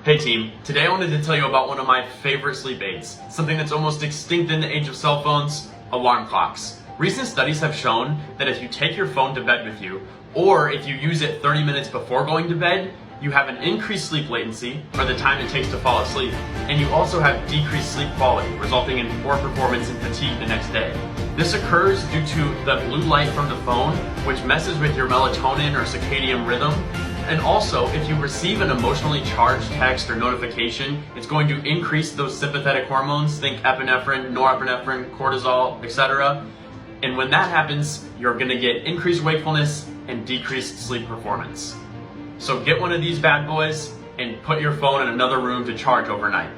Hey team, today I wanted to tell you about one of my favorite sleep aids, something that's almost extinct in the age of cell phones, alarm clocks. Recent studies have shown that if you take your phone to bed with you, or if you use it 30 minutes before going to bed, you have an increased sleep latency, or the time it takes to fall asleep, and you also have decreased sleep quality, resulting in poor performance and fatigue the next day. This occurs due to the blue light from the phone, which messes with your melatonin or circadian rhythm. And also, if you receive an emotionally charged text or notification, it's going to increase those sympathetic hormones, think epinephrine, norepinephrine, cortisol, etc. And when that happens, you're going to get increased wakefulness and decreased sleep performance. So get one of these bad boys and put your phone in another room to charge overnight.